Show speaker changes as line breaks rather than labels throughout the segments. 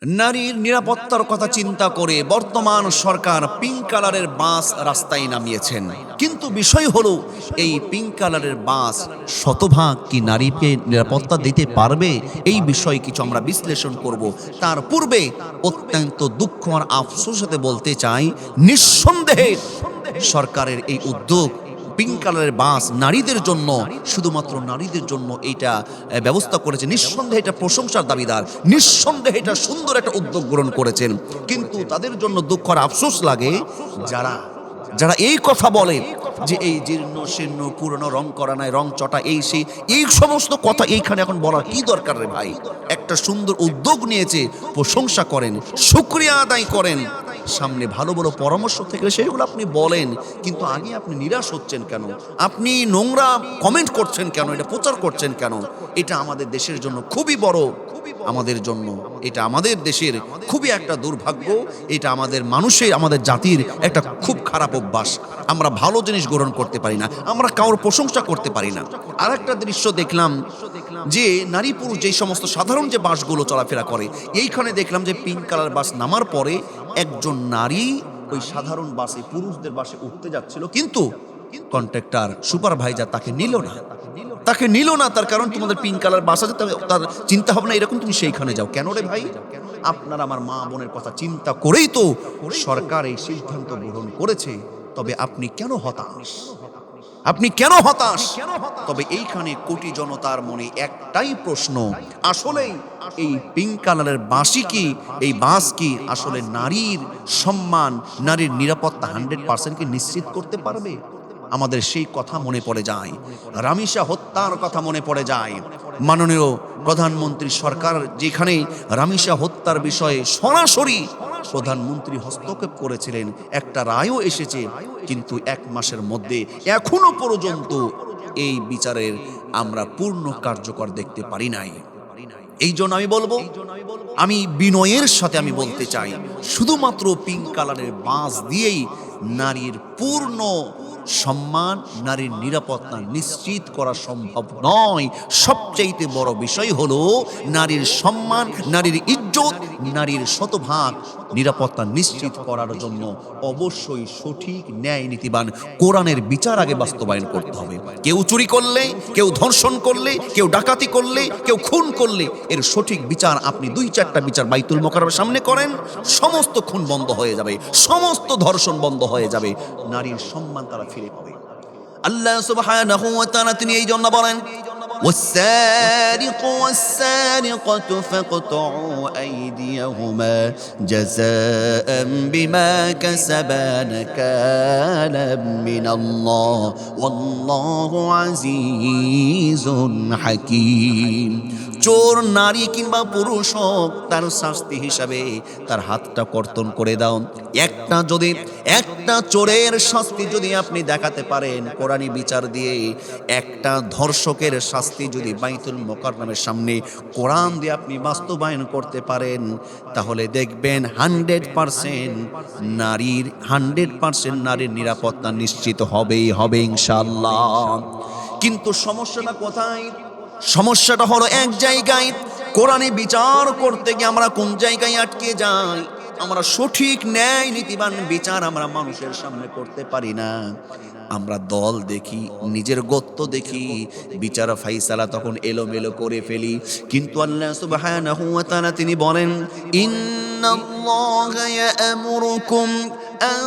নারীর নিরাপত্তার কথা চিন্তা করে বর্তমান সরকার পিঙ্ক কালারের বাস রাস্তায় নামিয়েছেন। কিন্তু বিষয় হলো, এই পিঙ্ক কালারের বাস শতভাগ কি নারীকে নিরাপত্তা দিতে পারবে? এই বিষয়ে কিছু আমরা বিশ্লেষণ করব। তার পূর্বে অত্যন্ত দুঃখ আর আফসোসের সাথে বলতে চাই, নিঃসন্দেহে সরকারের এই উদ্যোগ পিঙ্ক কালারের বাস নারীদের জন্য, শুধুমাত্র নারীদের জন্য এইটা ব্যবস্থা করেছে। নিঃসন্দেহে এটা প্রশংসার দাবিদার, নিঃসন্দেহে এটা সুন্দর একটা উদ্যোগ গ্রহণ করেছেন। কিন্তু তাদের জন্য দুঃখ আর আফসোস লাগে, যারা যারা এই কথা বলে যে এই জীর্ণ শীর্ণ পুরনো রং করা নাই, রং চটা, এই সেই এই সমস্ত কথা এইখানে এখন বলার কি দরকার রে ভাই? একটা সুন্দর উদ্যোগ নিয়েছে, প্রশংসা করেন, শুকরিয়া আদায় করেন, সামনে ভালো ভালো পরামর্শ থেকে সেগুলো আপনি বলেন। কিন্তু আগে আপনি নিরাশ হচ্ছেন কেন? আপনি নোংরা কমেন্ট করছেন কেন? এটা প্রচার করছেন কেন? এটা আমাদের দেশের জন্য খুবই বড়, আমাদের জন্য এটা আমাদের দেশের খুবই একটা দুর্ভাগ্য। এটা আমাদের মানুষের, আমাদের জাতির একটা খুব খারাপ অভ্যাস। আমরা ভালো জিনিস গ্রহণ করতে পারি না, আমরা কারোর প্রশংসা করতে পারি না। আর একটা দৃশ্য দেখলাম যে নারী পুরুষ যেই সমস্ত সাধারণ যে বাসগুলো চলাফেরা করে, এইখানে দেখলাম যে পিঙ্ক কালার বাস নামার পরে একজন নারী ওই সাধারণ বাসে, পুরুষদের বাসে উঠতে যাচ্ছিল, কিন্তু কন্ট্রাক্টর সুপারভাইজার তাকে নিল না, তাকে নিল না। তার কারণ, তোমাদের পিঙ্ক কালার বাস আছে, তার চিন্তা ভাবনা এরকম, তুমি সেইখানে যাও। কেন রে ভাই? আপনার আমার মা বোনের কথা চিন্তা করেই তো সরকার এই সিদ্ধান্ত গ্রহণ করেছে। তবে আপনি কেন হতাশ? আপনি কেন হতাশ? তবে এইখানে কোটি জনতার মনে একটাই প্রশ্ন, আসলেই এই পিঙ্ক কালারের বাসই কি, এই বাস কি আসলে নারীর সম্মান, নারীর নিরাপত্তা 100% কি নিশ্চিত করতে পারবে? আমাদের সেই কথা মনে পড়ে যায়, রামিসা হত্যার কথা মনে পড়ে যায়। মাননীয় প্রধানমন্ত্রী সরকার যেখানে রামিসা হত্যার বিষয়ে সরাসরি প্রধানমন্ত্রী হস্তক্ষেপ করেছিলেন, একটা রায়ও এসেছে, কিন্তু 1 মাসের মধ্যে এখনো পর্যন্ত এই বিচারের আমরা পূর্ণ কার্যকর দেখতে পারি নাই। এই জন্য আমি বলবো, আমি বিনয়ের সাথে আমি বলতে চাই, শুধুমাত্র পিঙ্ক কালারের বাস দিয়েই নারীর পূর্ণ সম্মান, নারীর নিরাপত্তা নিশ্চিত করা সম্ভব নয়। সবচাইতে বড় বিষয় হলো নারীর সম্মান, নারীর ইজ্জত, নারীর শতভাগ নিরাপত্তা নিশ্চিত করার জন্য অবশ্যই সঠিক ন্যায় নীতিবান কোরআনের বিচার আগে বাস্তবায়ন করতে হবে। কেউ চুরি করলে, কেউ ধর্ষণ করলে, কেউ ডাকাতি করলে, কেউ খুন করলে, এর সঠিক বিচার আপনি 2-4টা বিচার বাইতুল মোকাররমের সামনে করেন, সমস্ত খুন বন্ধ হয়ে যাবে, সমস্ত ধর্ষণ বন্ধ হয়ে যাবে, নারীর সম্মান তারা ফিরে পাবে। আল্লাহ সুবহানাহু ওয়া তাআলা তিনি এই জন্য বলেন, والسارق والسارقة فاقطعوا أيديهما جزاء بما كسبا نكالا من الله والله عزيز حكيم। চোর নারী কিংবা পুরুষ হোক, তার শাস্তি হিসাবে তার হাতটা কর্তন করে দাও। একটা চোরের শাস্তি যদি আপনি দেখাতে পারেন কোরআনী বিচার দিয়ে, একটা ধর্ষকের শাস্তি যদি বাইতুল মোকাররমের সামনে কোরআন দিয়ে আপনি বাস্তবায়ন করতে পারেন, তাহলে দেখবেন 100% নারীর নিরাপত্তা নিশ্চিত হবেই হবে ইনশাআল্লাহ। কিন্তু সমস্যাটা কোথায়? সমস্যাটা হলো এক জায়গায়, কোরআনে বিচার করতে গিয়ে আমরা কোন জায়গায় আটকে যাই? আমরা সঠিক ন্যায় নীতিবান বিচার আমরা মানুষের সামনে করতে পারি না। আমরা দল দেখি, নিজের গোত্র দেখি, বিচার ফাইসালা তখন এলোমেলো করে ফেলি। কিন্তু আল্লাহ সুবহানাহু ওয়া তাআলা তিনি বলেন, ইন্নাল্লাহা ইয়া'মুরুকুম أن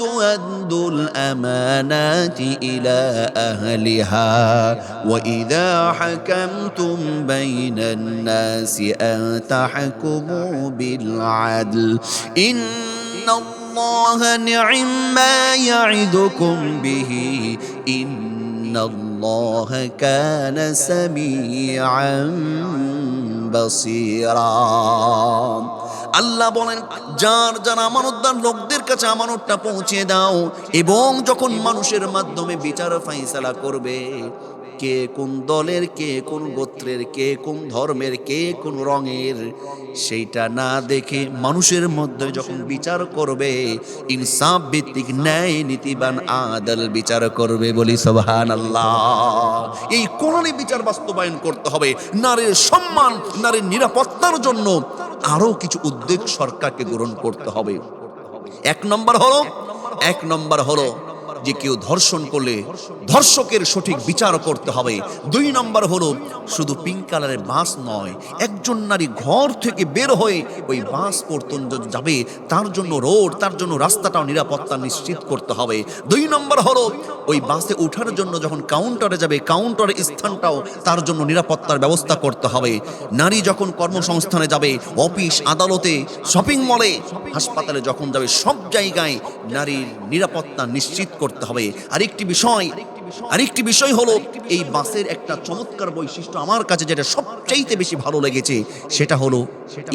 تؤدوا الأمانات إلى أهلها وإذا حكمتم بين الناس أن تحكموا بالعدل إن الله نعم ما يعظكم به إن الله كان سميعا بصيرا। আল্লাহ বলেন, যার আমানতদার লোকদের কাছে আমানতটা পৌঁছে দাও, এবং যখন মানুষের মাধ্যমে বিচার ফাইসালা করবে, কে কোন দলের, কে কোন গোত্রের, কে কোন ধর্মের, কে কোন রঙের, সেইটা না দেখে মানুষের মধ্যে যখন বিচার করবে, ইনসাফ ভিত্তিক ন্যায় নীতিবান আদল বিচার করবে। বলি সুবহানাল্লাহ। এই কোরআনী বিচার বাস্তবায়ন করতে হবে। নারীর সম্মান, নারীর নিরাপত্তার জন্য আরো কিছু উদ্যোগ সরকারকে গ্রহণ করতে হবে। এক নম্বর হলো যে কেউ ধর্ষণ করলে ধর্ষকের সঠিক বিচার করতে হবে। 2 নম্বর হলো শুধু পিঙ্ক কালারের বাস নয়, একজন নারী ঘর থেকে বের হয়ে ওই বাস পর্যন্ত যাবে, তার জন্য রোড, তার জন্য রাস্তাটাও নিরাপত্তা নিশ্চিত করতে হবে। 2 নম্বর হলো ওই বাসে ওঠার জন্য যখন কাউন্টারে যাবে, কাউন্টারের স্থানটাও তার জন্য নিরাপত্তার ব্যবস্থা করতে হবে। নারী যখন কর্মসংস্থানে যাবে, অফিস, আদালতে, শপিং মলে, হাসপাতালে যখন যাবে, সব জায়গায় নারীর নিরাপত্তা নিশ্চিত করতে হবে। আরেকটি বিষয় হলো এই বাসের একটা চমৎকার বৈশিষ্ট্য আমার কাছে যেটা সবচাইতে বেশি ভালো লেগেছে, সেটা হলো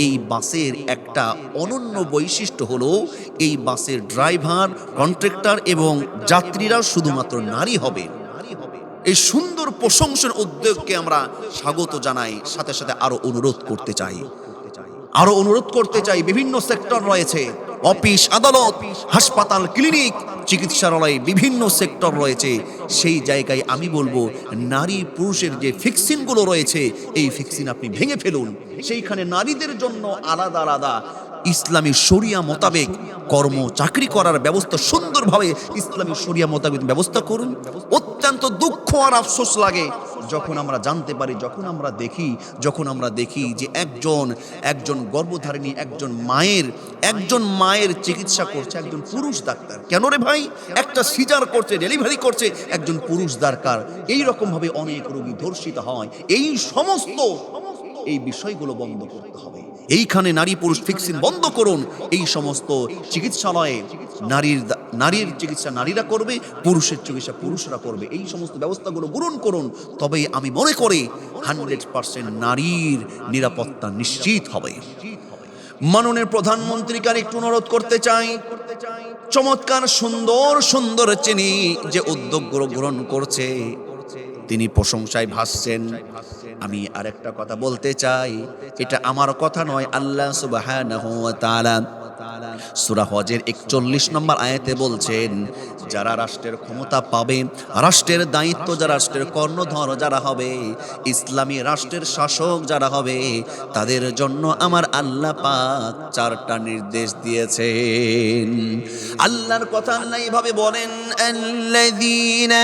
এই বাসের একটা অনন্য বৈশিষ্ট্য হলো এই বাসের ড্রাইভার, কন্ট্রাক্টর এবং যাত্রীরা শুধুমাত্র নারী হবে। এই সুন্দর প্রশংসার উদ্যোগকে আমরা স্বাগত জানাই। সাথে সাথে আরো অনুরোধ করতে চাই, বিভিন্ন সেক্টর রয়েছে, অফিস, আদালত, হাসপাতাল, ক্লিনিক, চিকিৎসালয়, বিভিন্ন সেক্টর রয়েছে। সেই জায়গায় আমি বলবো নারী পুরুষের যে ফিক্সিনগুলো রয়েছে, এই ফিক্সিন আপনি ভেঙে ফেলুন। সেইখানে নারীদের জন্য আলাদা আলাদা ইসলামী শরিয়া মোতাবেক কর্ম চাকরি করার ব্যবস্থা সুন্দরভাবে ইসলামী শরিয়া মোতাবেক ব্যবস্থা করুন। অত্যন্ত দুঃখ আর আফসোস লাগে যখন আমরা জানতে পারি, যখন আমরা দেখি যে একজন গর্ভধারিণী একজন মায়ের চিকিৎসা করছে একজন পুরুষ ডাক্তার। কেন রে ভাই? একটা সিজার করছে, ডেলিভারি করছে একজন পুরুষ দরকার। এই রকম ভাবে অনেক রোগী ধর্ষিত হয়। এই বিষয়গুলো বন্ধ করতে হবে। এইখানে নারী পুরুষ ফিক্সিং বন্ধ করুন। এই সমস্ত চিকিৎসালয়ে নারীর চিকিৎসা নারীরা করবে, পুরুষের চিকিৎসা পুরুষরা করবে। এই সমস্ত ব্যবস্থাগুলো গ্রহণ করুন, তবে আমি মনে করি 100% নারীর নিরাপত্তা নিশ্চিত হবে। মাননীয় প্রধানমন্ত্রীকে একটু অনুরোধ করতে চাই, চমৎকার সুন্দর চিনি যে উদ্যোগগুলো গ্রহণ করছে, তিনি প্রশংসায় ভাসছেন। আমি আরেকটা কথা বলতে চাই, এটা আমার কথা নয়, আল্লাহ সুবহানাহু ওয়া তাআলা সূরা হজের 41 নম্বর আয়াতে বলছেন, যারা রাষ্ট্রের ক্ষমতা পাবে, রাষ্ট্রের দায়িত্ব যারা, রাষ্ট্রের কর্ণধর যারা হবে, ইসলামী রাষ্ট্রের শাসক যারা হবে, তাদের জন্য আমার আল্লাহ পাক 4টা নির্দেশ দিয়েছেন। আল্লাহর কথা আল্লাহ এইভাবে বলেন, আল্লাযীনা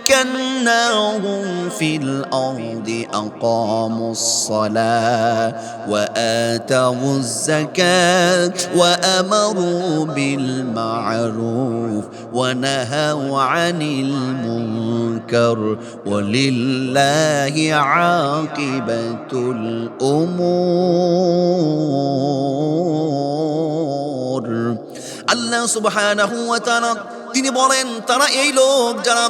مكناهم في الأرض أقاموا الصلاة وآتوا الزكاة وأمروا بالمعروف ونهوا عن المنكر ولله عاقبة الأمور। আল্লাহ সুবহানাহু ওয়া তাআলা তিনি বলেন, তারা এই লোক যারা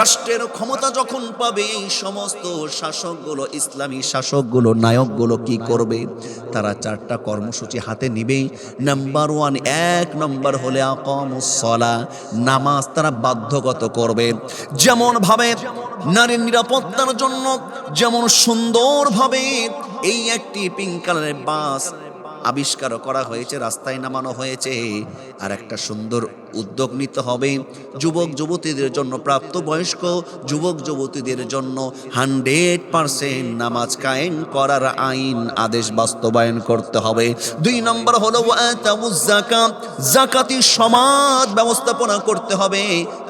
রাষ্ট্রের ক্ষমতা যখন পাবে, এই সমস্ত শাসকগুলো, ইসলামী শাসকগুলো, নায়কগুলো কি করবে? তারা 4টা কর্মসূচি হাতে নিবে। এক নম্বর হলে আকামুস সালাহ, নামাজ তারা বাধ্যগত করবে। যেমন ভাবে নারীর নিরাপত্তার জন্য যেমন সুন্দরভাবে এই একটি পিঙ্ক কালারের বাস আবিষ্কার করা হয়েছে, রাস্তায় নামানো হয়েছে, আর একটা সুন্দর উদ্যোগ নিতে হবে যুবক যুবতীদের জন্য, প্রাপ্তবয়স্ক যুবক যুবতীদের জন্য 100% নামাজ কায়েম করার আইন আদেশ বাস্তবায়ন করতে হবে। 2 নম্বর হলো ওয়াতাউজ যাকাত, যাকাতি সমাজ ব্যবস্থাপনা করতে হবে।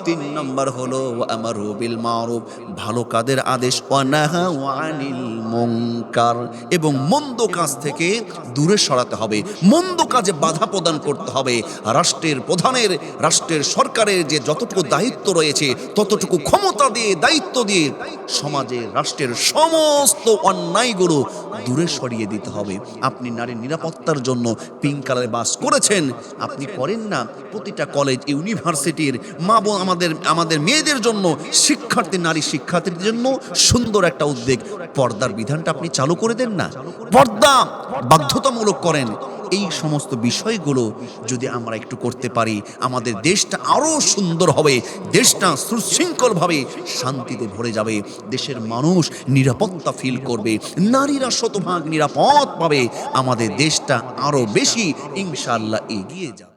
3 নম্বর হলো আমারু বিল মারুফ, ভালো কাজের আদেশ, ওয়া নাহাউ আনিল মুনকার, এবং মন্দ কাজ থেকে দূরে সরাতে হবে, মন্দ কাজে বাধা প্রদান করতে হবে। রাষ্ট্রের প্রধানের, রাষ্ট্রের সরকারের যে যতটুকু দায়িত্ব রয়েছে, ততটুকু ক্ষমতা দিয়ে, দায়িত্ব দিয়ে সমাজে রাষ্ট্রের সমস্ত অন্যায়গুলো দূরে সরিয়ে দিতে হবে। আপনি নারীর নিরাপত্তার জন্য পিঙ্ক কালারে বাস করেছেন, আপনি করেন না প্রতিটা কলেজ, ইউনিভার্সিটির মা বোন, আমাদের মেয়েদের জন্য, নারী শিক্ষার্থীদের জন্য সুন্দর একটা উদ্যোগ, পর্দার বিধানটা আপনি চালু করে দেন না, পর্দা বাধ্যতামূলক করেন। এই সমস্ত বিষয়গুলো যদি আমরা একটু করতে পারি, আমাদের দেশটা আরও সুন্দর হবে, দেশটা সুশৃঙ্খলভাবে শান্তিতে ভরে যাবে, দেশের মানুষ নিরাপত্তা ফিল করবে, নারীরা শতভাগ নিরাপদ পাবে, আমাদের দেশটা আরও বেশি ইনশাআল্লাহ এগিয়ে যাবে।